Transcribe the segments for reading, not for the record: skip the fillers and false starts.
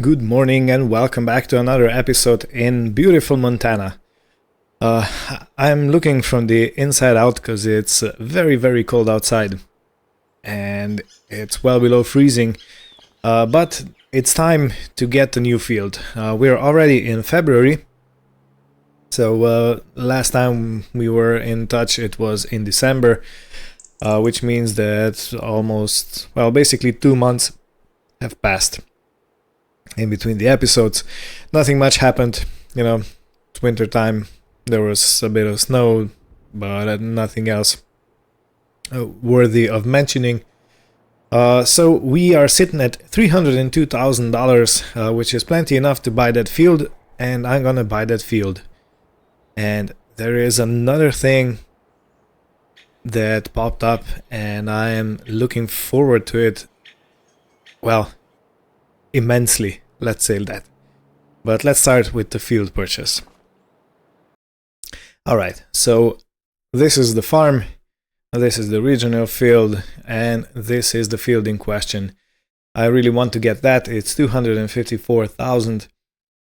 Good morning and welcome back to another episode in beautiful Montana. I'm looking from the inside out because it's very cold outside and it's well below freezing, but it's time to get the new field. We're already in February, so last time we were in touch it was in December, which means that basically 2 months have passed. In between the episodes, nothing much happened. It's winter time. There was a bit of snow, but nothing else worthy of mentioning. So we are sitting at $302,000, which is plenty enough to buy that field, and I'm gonna buy that field. And there is another thing that popped up, and I am looking forward to it. Well, immensely, let's say that. But let's start with the field purchase. Alright, so this is the farm, this is the regional field, and this is the field in question. I really want to get that. It's $254,000.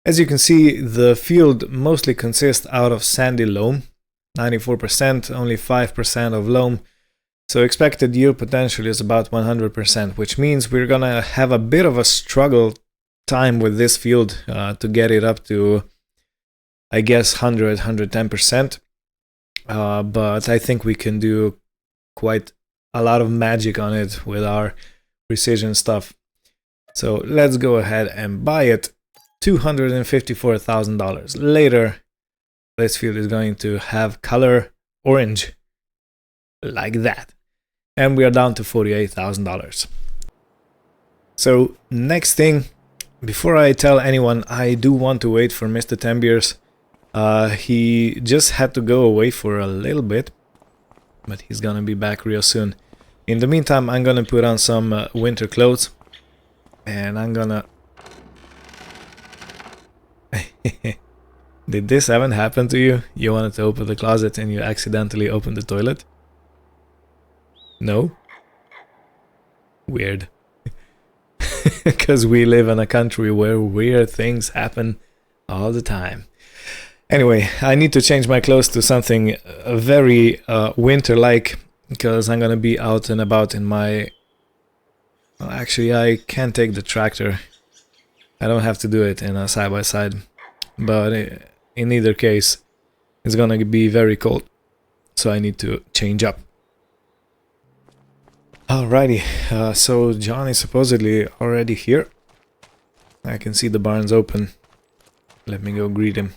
As you can see, the field mostly consists out of sandy loam, 94%, only 5% of loam. So expected yield potential is about 100%, which means we're gonna have a bit of a struggle time with this field to get it up to, I guess, 110%. But I think we can do quite a lot of magic on it with our precision stuff. So let's go ahead and buy it. $254,000. Later, this field is going to have color orange. Like that. And we are down to $48,000. So next thing, before I tell anyone, I do want to wait for Mr. Tembiers. He just had to go away for a little bit, but he's gonna be back real soon. In the meantime, I'm gonna put on some winter clothes, and I'm gonna... Did this ever happen to you? You wanted to open the closet and you accidentally opened the toilet? No? Weird. Because we live in a country where weird things happen all the time. Anyway, I need to change my clothes to something very winter-like, because I'm gonna be out and about in my... Well, actually, I can't take the tractor. I don't have to do it in a side-by-side. But in either case, it's gonna be very cold. So I need to change up. Alrighty, so John is supposedly already here. I can see the barns open. Let me go greet him.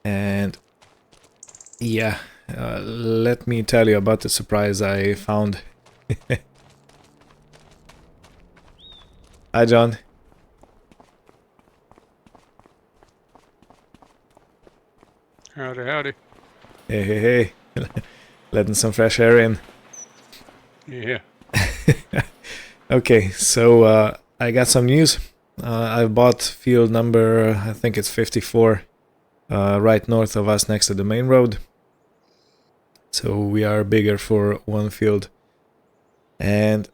And yeah, let me tell you about the surprise I found. Hi, John. Howdy. Hey. Letting some fresh air in. Yeah. Okay, so I got some news. I bought field number, I think it's 54, right north of us next to the main road. So we are bigger for one field. And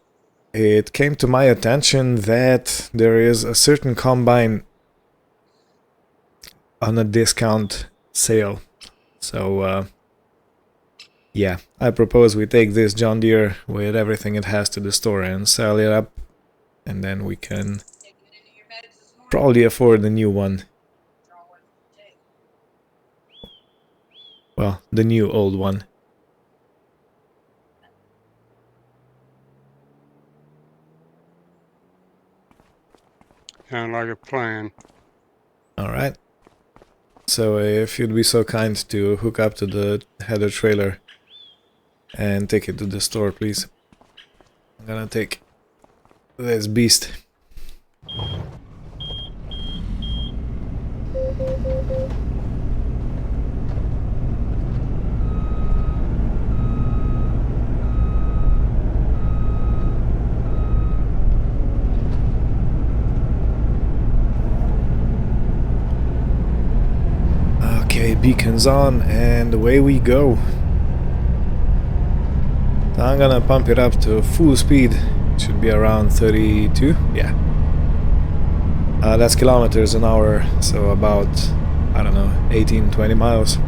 it came to my attention that there is a certain combine on a discount sale. So yeah, I propose we take this John Deere with everything it has to the store and sell it up, and then we can probably afford the new one. Well, the new old one. Sound like a plan. Alright. So if you'd be so kind to hook up to the header trailer and take it to the store, please. I'm gonna take this beast. Okay, beacons on, and away we go. I'm gonna pump it up to full speed should be around 32. Yeah. That's kilometers an hour, so about, I don't know, 18-20 miles.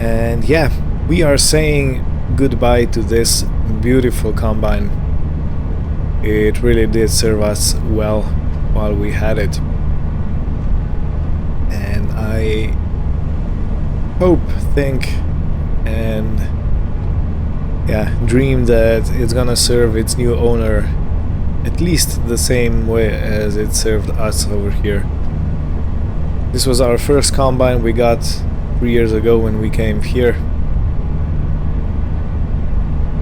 And yeah, we are saying goodbye to this beautiful combine. It really did serve us well while we had it. And I hope, think, and yeah, dream that it's gonna serve its new owner at least the same way as it served us over here. This was our first combine we got 3 years ago when we came here,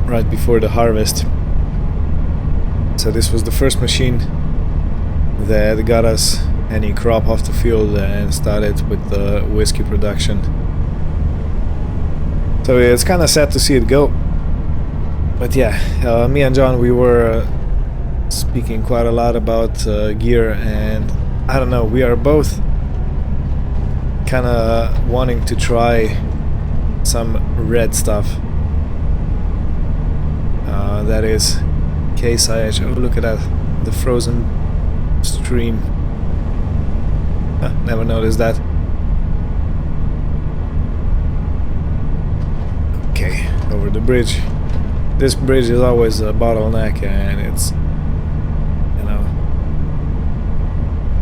right before the harvest. So this was the first machine that got us any crop off the field and started with the whiskey production. So it's kind of sad to see it go. But yeah, me and John, we were speaking quite a lot about gear, and I don't know, we are both kind of wanting to try some red stuff. That is Case IH. Oh, look at that, the frozen stream. Never noticed that. Okay, over the bridge. This bridge is always a bottleneck, and it's, you know,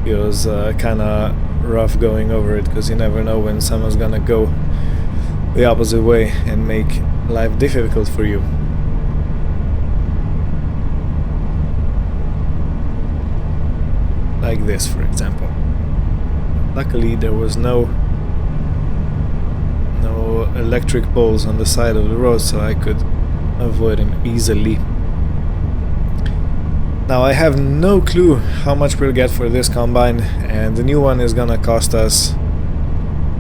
feels kind of rough going over it, because you never know when someone's gonna go the opposite way and make life difficult for you. Like this, for example. Luckily there was no electric poles on the side of the road, so I could avoid them easily. Now I have no clue how much we'll get for this combine, and the new one is gonna cost us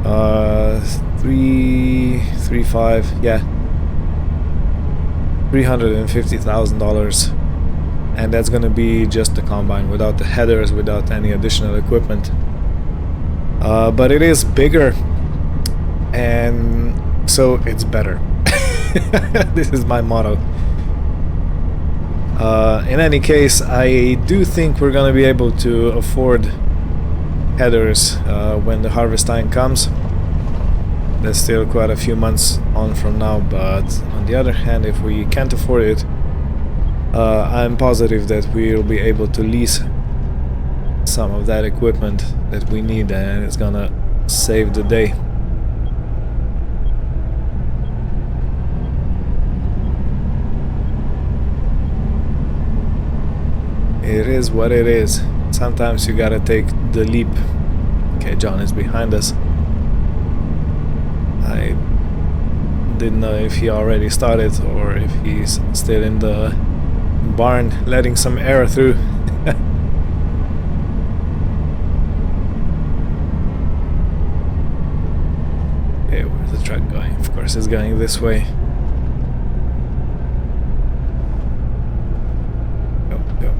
$350,000, and that's gonna be just the combine, without the headers, without any additional equipment. But it is bigger, and so it's better. This is my motto. In any case, I do think we're gonna be able to afford headers when the harvest time comes. That's still quite a few months on from now, but on the other hand, if we can't afford it, I'm positive that we'll be able to lease some of that equipment that we need, and it's gonna save the day. It is what it is. Sometimes you gotta take the leap. Okay, John is behind us. I didn't know if he already started or if he's still in the barn letting some air through. Okay, where's the truck going? Of course it's going this way. Go.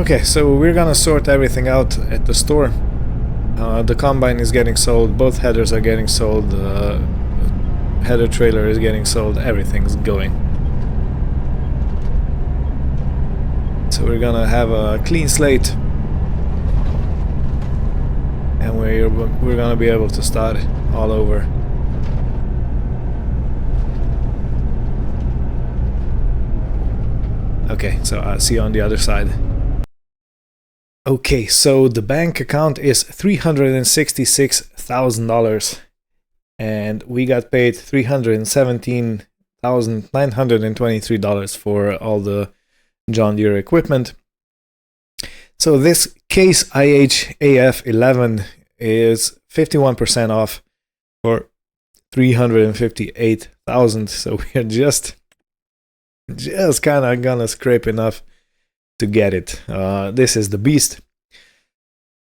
Okay, so we're gonna sort everything out at the store. The combine is getting sold, both headers are getting sold, header trailer is getting sold, everything's going. So we're gonna have a clean slate, and we're gonna be able to start all over. Okay, so I'll see you on the other side. Okay, so the bank account is $366,000, and we got paid $317,923 for all the John Deere equipment. So this Case IH AF11 is 51% off for $358,000. So we're just kind of gonna scrape enough to get it. This is the beast.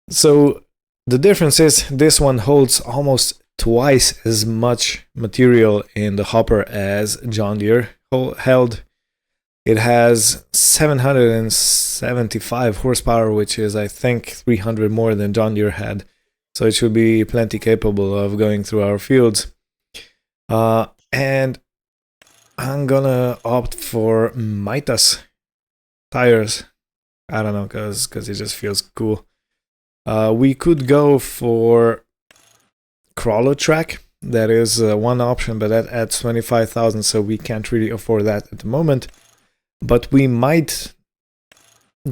So the difference is this one holds almost twice as much material in the hopper as John Deere held. It has 775 horsepower, which is, I think, 300 more than John Deere had. So it should be plenty capable of going through our fields. And I'm gonna opt for Mitas tires. I don't know, because it just feels cool. We could go for Crawler Track. That is one option, but that adds 25,000, so we can't really afford that at the moment. But we might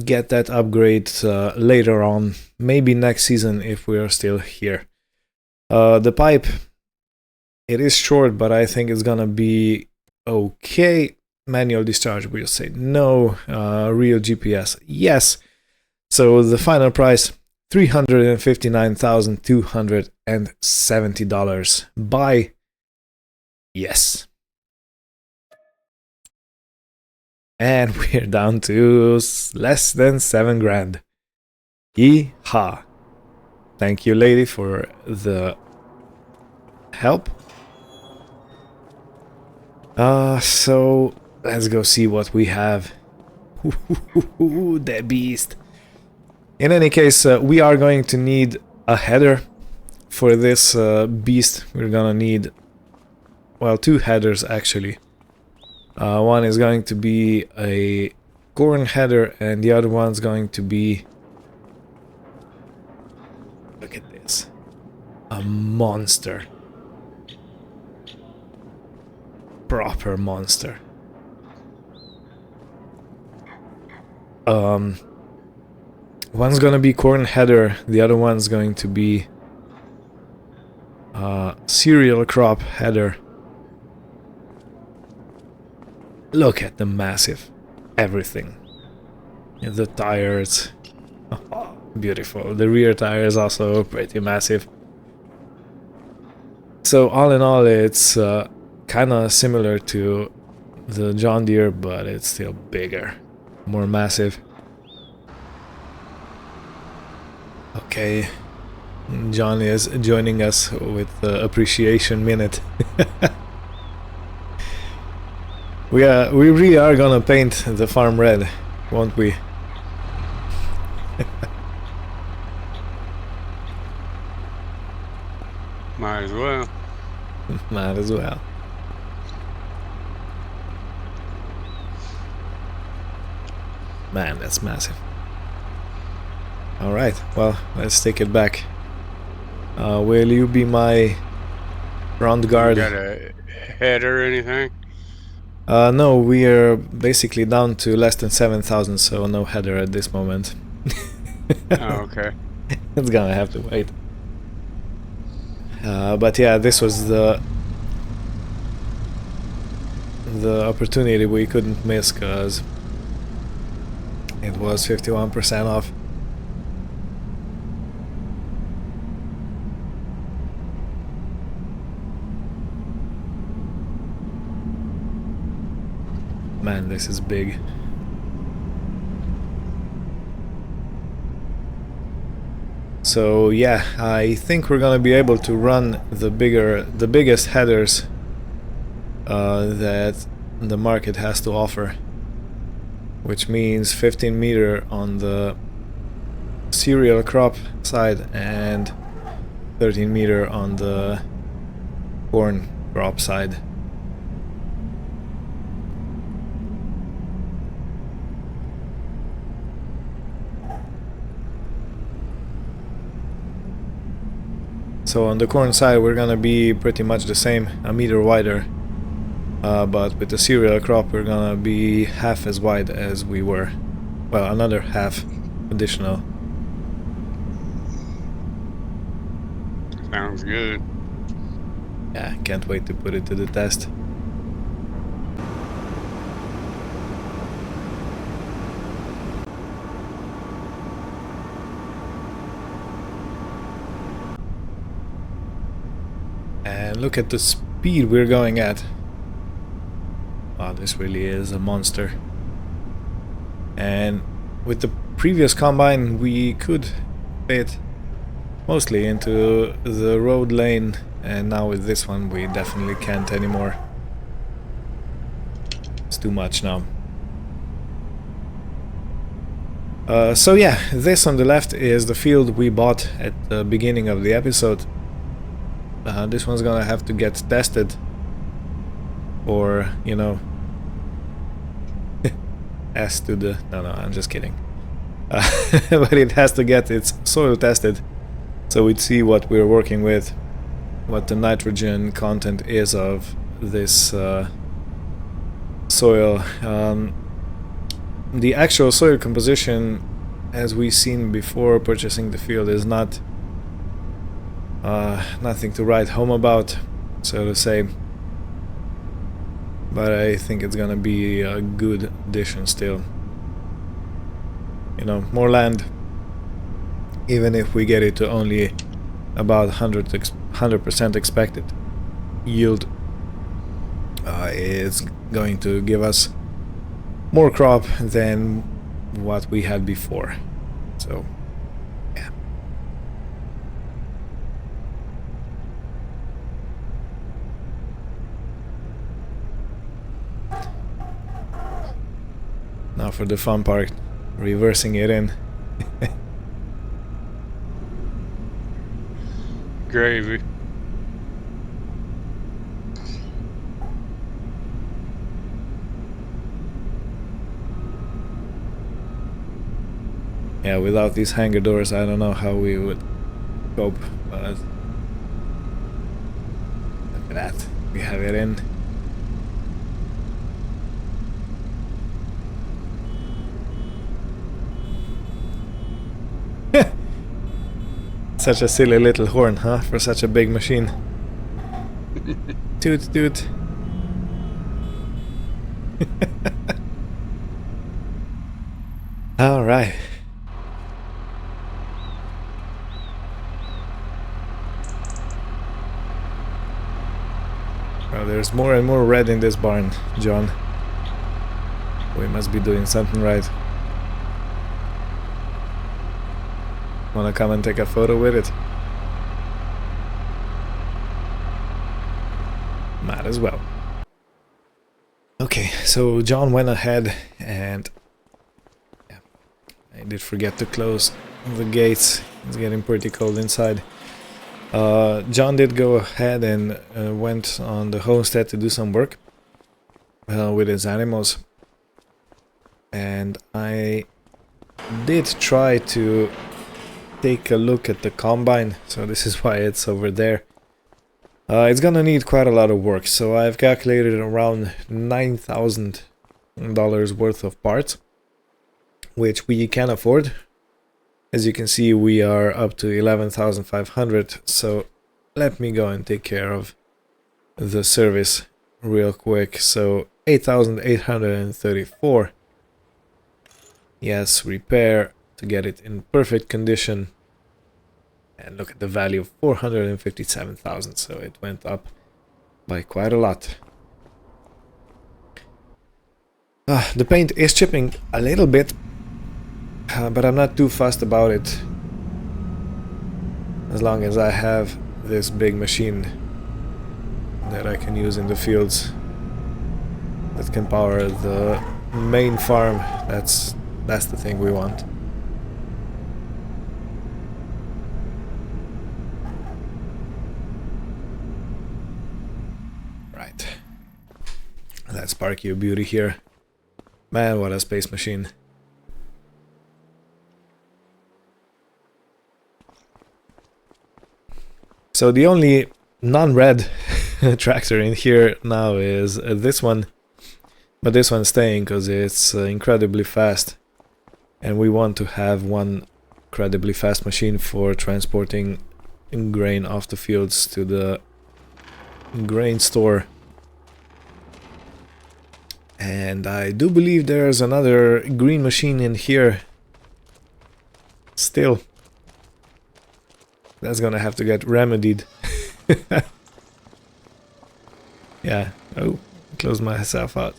get that upgrade later on, maybe next season if we are still here. The pipe, it is short, but I think it's gonna be okay. Manual discharge, we'll say no. Real GPS, yes. So the final price, $359,270. Buy, yes. And we're down to less than 7 grand. Yeehaw. Thank you, lady, for the help. So let's go see what we have. The beast. In any case, we are going to need a header for this beast. We're gonna need, well, 2 headers actually. One is going to be a corn header, and the other one's going to be, look at this, a monster. Proper monster. One's gonna be corn header, the other one's going to be cereal crop header. Look at the massive everything. The tires, beautiful. The rear tire is also pretty massive. So all in all, it's kind of similar to the John Deere, but it's still bigger, more massive. Okay, John is joining us with the appreciation minute. We really are gonna paint the farm red, won't we? Might as well. Might as well. Man, that's massive. Alright, well, let's take it back. Will you be my front guard? You got a head or anything? No, we are basically down to less than 7,000, so no header at this moment. Oh, okay. It's gonna have to wait. But yeah, this was the opportunity we couldn't miss, because it was 51% off. Man, this is big. So yeah, I think we're gonna be able to run the biggest headers that the market has to offer, which means 15 meter on the cereal crop side and 13 meter on the corn crop side. So on the corn side we're gonna be pretty much the same, a meter wider, but with the cereal crop we're gonna be half as wide as we were. Well, another half additional. Sounds good. Yeah, can't wait to put it to the test. And look at the speed we're going at. Wow, this really is a monster. And with the previous combine we could fit mostly into the road lane, and now with this one we definitely can't anymore. too much now. So yeah, this on the left is the field we bought at the beginning of the episode. This one's gonna have to get tested, or, you know, S to the... No, I'm just kidding. But it has to get its soil tested, so we'd see what we're working with, what the nitrogen content is of this soil. The actual soil composition, as we've seen before purchasing the field, is not nothing to write home about, so to say. But I think it's gonna be a good addition still. You know, more land, even if we get it to only about 100% expected yield, it's going to give us more crop than what we had before. So, yeah. Now for the fun part, reversing it in. Gravy. Yeah, without these hangar doors, I don't know how we would cope, but look at that, we have it in. Such a silly little horn, huh, for such a big machine. Toot toot. All right. Well, there's more and more red in this barn, John. We must be doing something right. Wanna come and take a photo with it? Might as well. Okay, so John went ahead and... yeah, I did forget to close the gates. It's getting pretty cold inside. John did go ahead and went on the homestead to do some work with his animals. And I did try to take a look at the combine, so this is why it's over there. It's gonna need quite a lot of work, so I've calculated around $9,000 worth of parts, which we can afford. As you can see, we are up to 11,500, so let me go and take care of the service real quick. So 8,834. Yes, repair to get it in perfect condition. And look at the value of 457,000, so it went up by quite a lot. The paint is chipping a little bit, but I'm not too fussed about it, as long as I have this big machine that I can use in the fields that can power the main farm. That's the thing we want. Right. Let's park your beauty here. Man, what a space machine. So the only non-red tractor in here now is this one, but this one's staying because it's incredibly fast, and we want to have one incredibly fast machine for transporting grain off the fields to the grain store. And I do believe there's another green machine in here still. That's gonna have to get remedied. Yeah. Oh, closed myself out.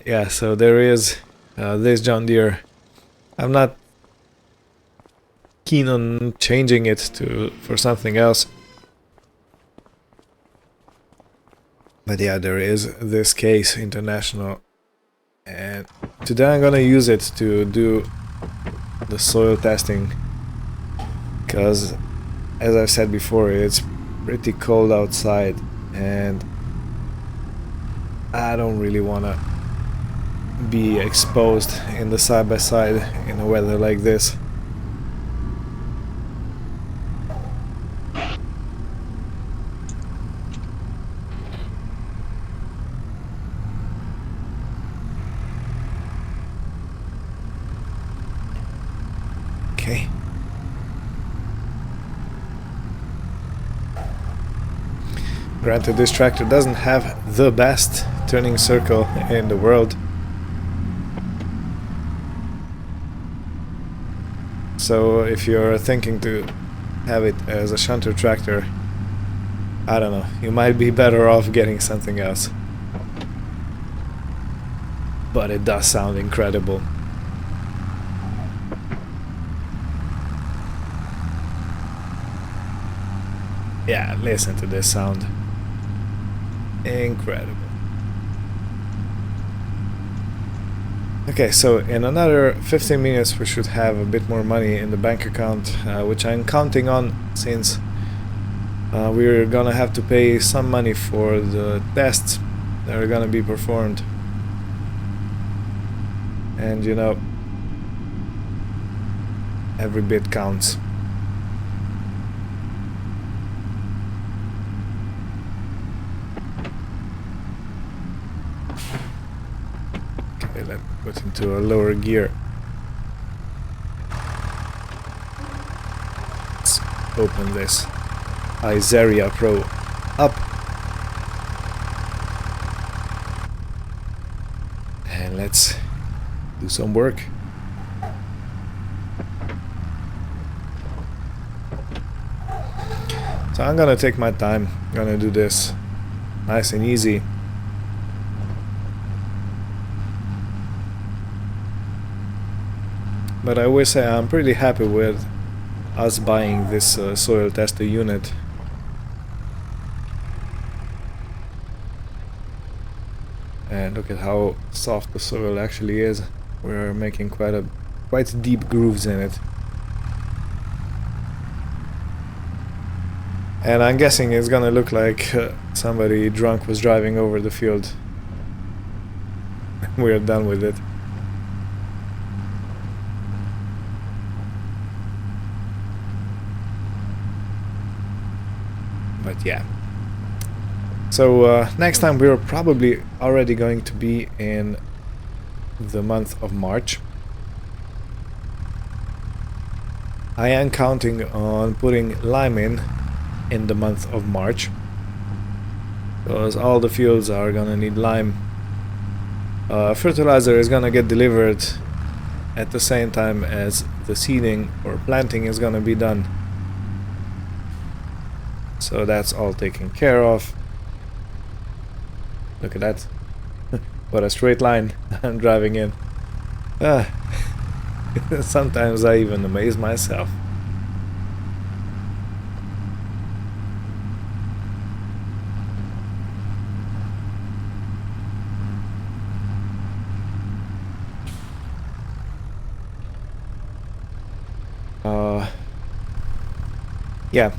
Yeah, so there is this John Deere. I'm not keen on changing it for something else. But yeah, there is this case international, and today I'm gonna use it to do the soil testing, because as I've said before, it's pretty cold outside and I don't really wanna be exposed in the side-by-side in a weather like this. Okay. Granted, this tractor doesn't have the best turning circle in the world. So if you're thinking to have it as a shunter tractor, I don't know, you might be better off getting something else. But it does sound incredible. Yeah, listen to this sound. Incredible. Okay, so in another 15 minutes we should have a bit more money in the bank account, which I'm counting on, since we're gonna have to pay some money for the tests that are gonna be performed. And you know, every bit counts. Okay, let's put into a lower gear. Let's open this Iseria Pro up. And let's do some work. So I'm gonna take my time, I'm gonna do this nice and easy. But I will say I'm pretty happy with us buying this soil tester unit. And look at how soft the soil actually is. We're making quite deep grooves in it. And I'm guessing it's gonna look like somebody drunk was driving over the field. We're done with it. But yeah. So next time we're probably already going to be in the month of March. I am counting on putting lime in the month of March, because all the fields are gonna need lime. Fertilizer is gonna get delivered at the same time as the seeding or planting is gonna be done. So that's all taken care of. Look at that. What a straight line I'm driving in. Sometimes I even amaze myself. Yeah,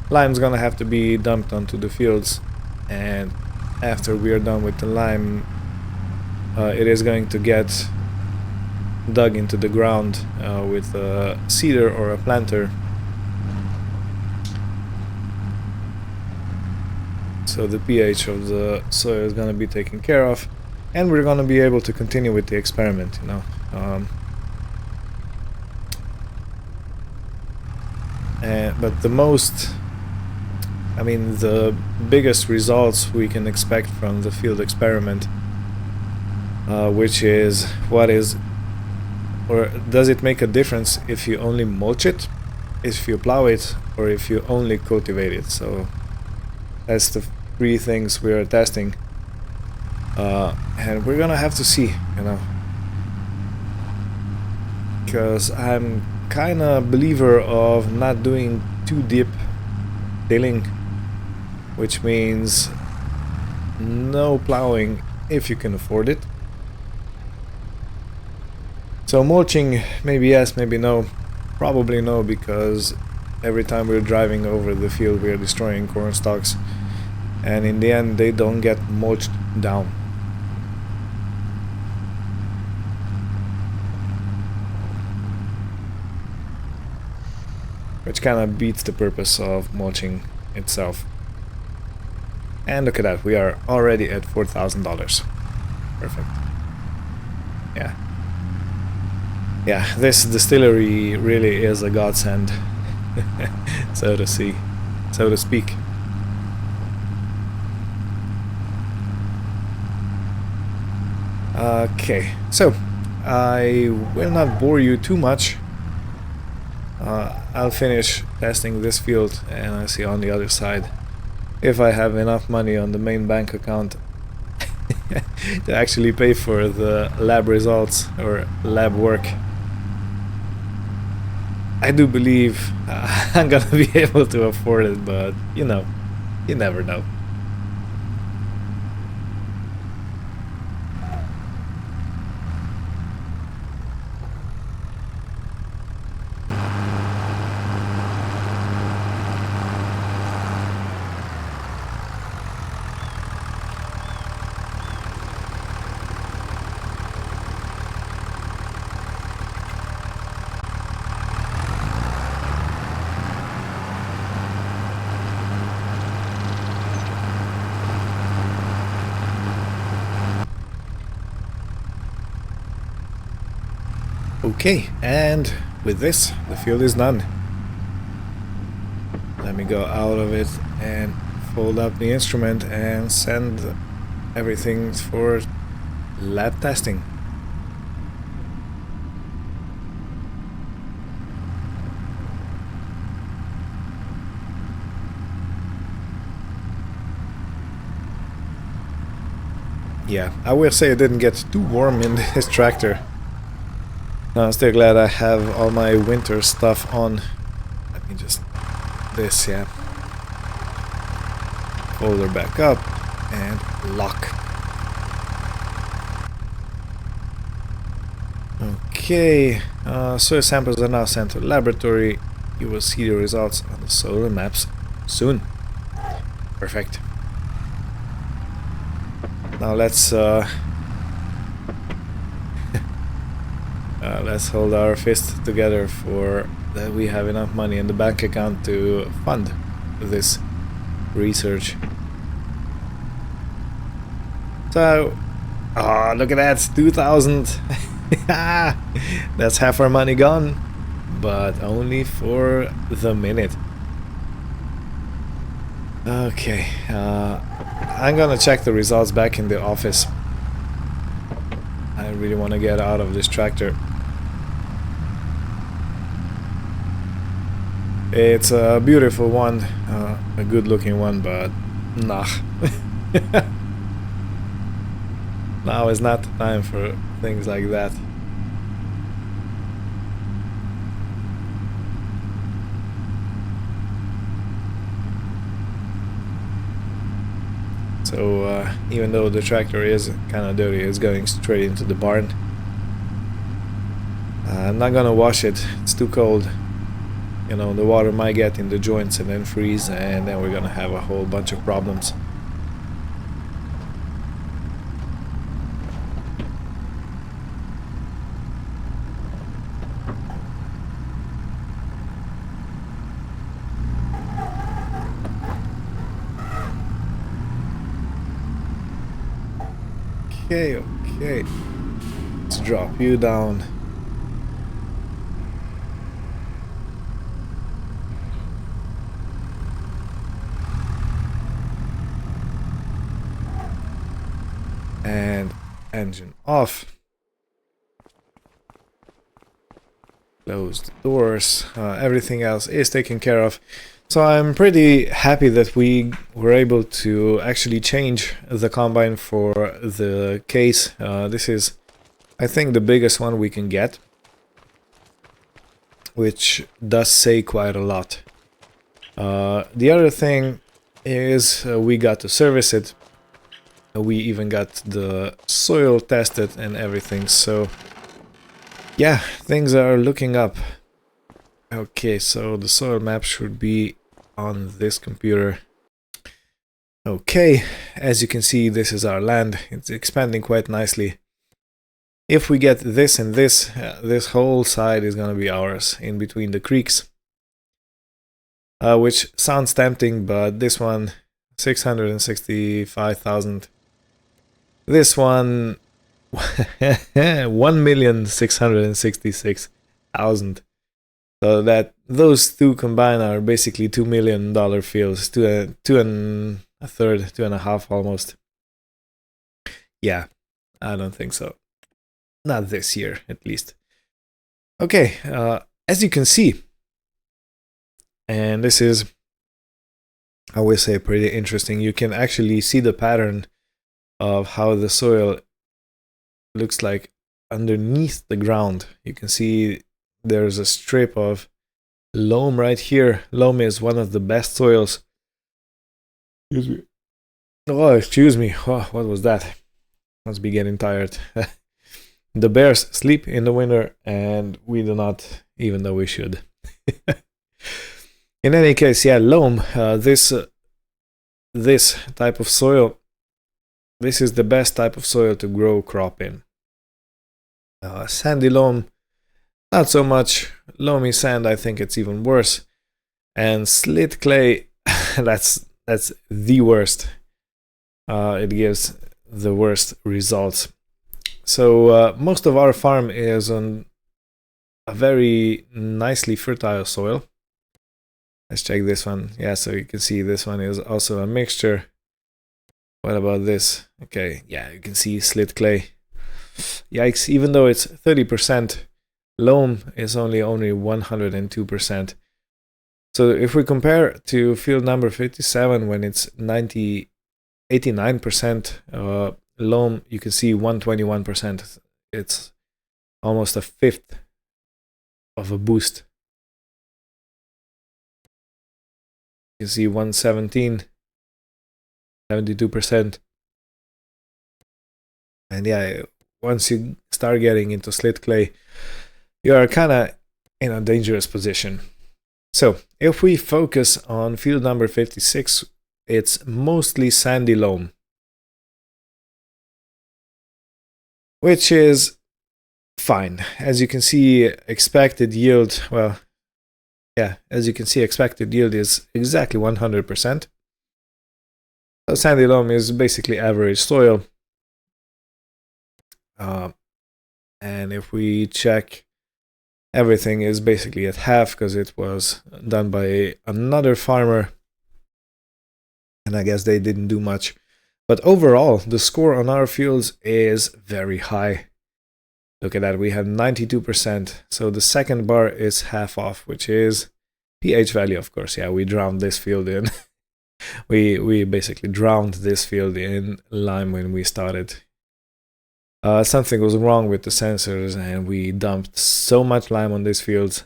lime's gonna have to be dumped onto the fields, and after we are done with the lime, it is going to get dug into the ground with a seeder or a planter. So the pH of the soil is going to be taken care of, and we're going to be able to continue with the experiment, you know. But the biggest results we can expect from the field experiment, which is or does it make a difference if you only mulch it, if you plow it, or if you only cultivate it? So that's the three things we are testing, and we're gonna have to see, you know, because I'm kind of believer of not doing too deep tilling, which means no plowing if you can afford it. So mulching, maybe yes, maybe no. Probably no, because every time we're driving over the field we're destroying corn stalks, and in the end they don't get mulched down. Which kind of beats the purpose of mulching itself. And look at that, we are already at $4,000. Perfect. Yeah. Yeah, this distillery really is a godsend, so to speak. Okay, so I will not bore you too much. I'll finish testing this field and I'll see on the other side if I have enough money on the main bank account to actually pay for the lab results or lab work. I do believe I'm gonna be able to afford it, but you know, you never know. Okay, and with this, the field is done. Let me go out of it and fold up the instrument and send everything for lab testing. Yeah, I will say it didn't get too warm in this tractor. I'm still glad I have all my winter stuff on. Let me just... this, yeah. Fold her back up and lock. Okay, soil samples are now sent to the laboratory. You will see the results on the solar maps soon. Perfect. Now let's let's hold our fists together for that we have enough money in the bank account to fund this research. So, look at that, 2,000. That's half our money gone, but only for the minute. Okay, I'm gonna check the results back in the office. I really want to get out of this tractor. It's a beautiful one, a good looking one, but nah. Now is not the time for things like that. So even though the tractor is kind of dirty, it's going straight into the barn. I'm not gonna wash it, it's too cold. You know, the water might get in the joints and then freeze, and then we're gonna have a whole bunch of problems. Okay, okay. Let's drop you down. And engine off. Close the doors. Everything else is taken care of. So I'm pretty happy that we were able to actually change the combine for the case. This is, I think, the biggest one we can get, which does say quite a lot. The other thing is we got to service it. We even got the soil tested and everything, so yeah, things are looking up. Okay, so the soil map should be on this computer. Okay, as you can see, this is our land. It's expanding quite nicely. If we get this and this, this whole side is gonna be ours, in between the creeks. Which sounds tempting, but this one, 665,000. This one, 1,666,000. So that those two combined are basically $2 million fields, two and a third, 2.5 almost. Yeah, I don't think so. Not this year, at least. Okay, as you can see, and this is, I would say, pretty interesting. You can actually see the pattern of how the soil looks like underneath the ground. You can see there's a strip of loam right here. Loam is one of the best soils. Excuse me. Oh, excuse me. Oh, what was that? Must be getting tired. The bears sleep in the winter, and we do not, even though we should. In any case, yeah, loam. This type of soil. This is the best type of soil to grow crop in. Sandy loam, not so much. Loamy sand, I think it's even worse. And slit clay, that's the worst. It gives the worst results. So most of our farm is on a very nicely fertile soil. Let's check this one. Yeah, so you can see this one is also a mixture. What about this? Okay, yeah, you can see slit clay. Yikes, even though it's 30%, loam is only 102%. So if we compare to field number 57 when it's 89% loam, you can see 121%. It's almost a fifth of a boost. You can see 117, 72%. And yeah, once you start getting into slit clay, you are kind of in a dangerous position. So if we focus on field number 56, it's mostly sandy loam, which is fine. As you can see, expected yield, well, yeah, as you can see, expected yield is exactly 100%. So sandy loam is basically average soil. And if we check, everything is basically at half because it was done by another farmer. And I guess they didn't do much. But overall, the score on our fields is very high. Look at that, we have 92%. So the second bar is half off, which is pH value, of course. Yeah, we drowned this field in. we basically drowned this field in lime when we started. Something was wrong with the sensors, and we dumped so much lime on this field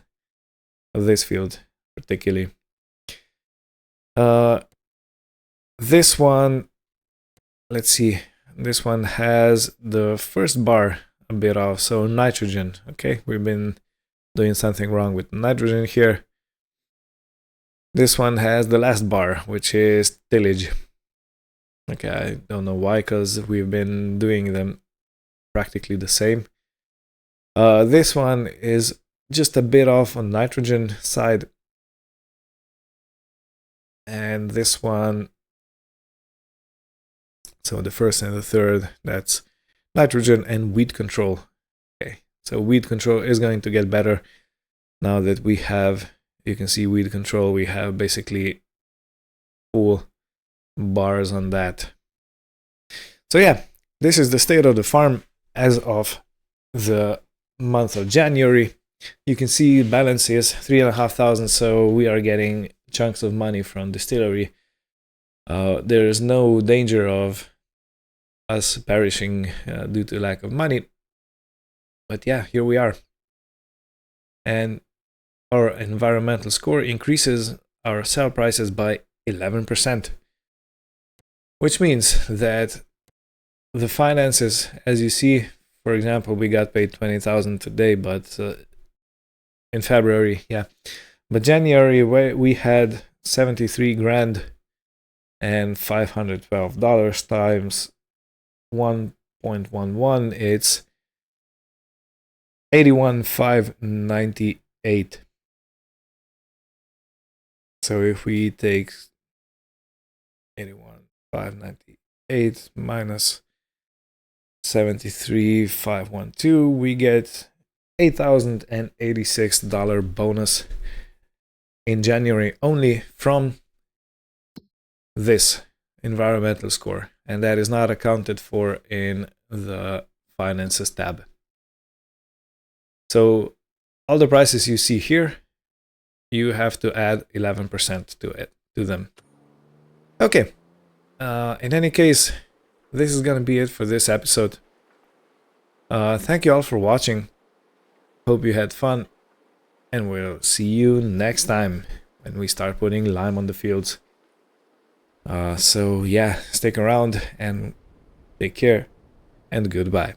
particularly. This one, let's see, this one has the first bar a bit off, so nitrogen. Okay, we've been doing something wrong with nitrogen here. This one has the last bar, which is tillage. Okay, I don't know why, because we've been doing them practically the same. This one is just a bit off on nitrogen side. And this one, so the first and the third, that's nitrogen and weed control. Okay, so weed control is going to get better now that we have, you can see weed control, we have basically full bars on that. So yeah, this is the state of the farm as of the month of January. You can see balance is 3,500, so we are getting chunks of money from distillery. There is no danger of us perishing due to lack of money. But yeah, here we are. And our environmental score increases our sell prices by 11%. Which means that the finances, as you see, for example, we got paid 20,000 today, but in February, yeah. But January, we had 73 grand and $512 times 1.11, it's 81,598. So if we take 81,598 minus 73,512, we get $8,086 bonus in January only from this environmental score, and that is not accounted for in the finances tab. So all the prices you see here, you have to add 11% to them. Okay. In any case, this is gonna be it for this episode. Thank you all for watching. Hope you had fun, and we'll see you next time when we start putting lime on the fields. So yeah, stick around and take care, and goodbye.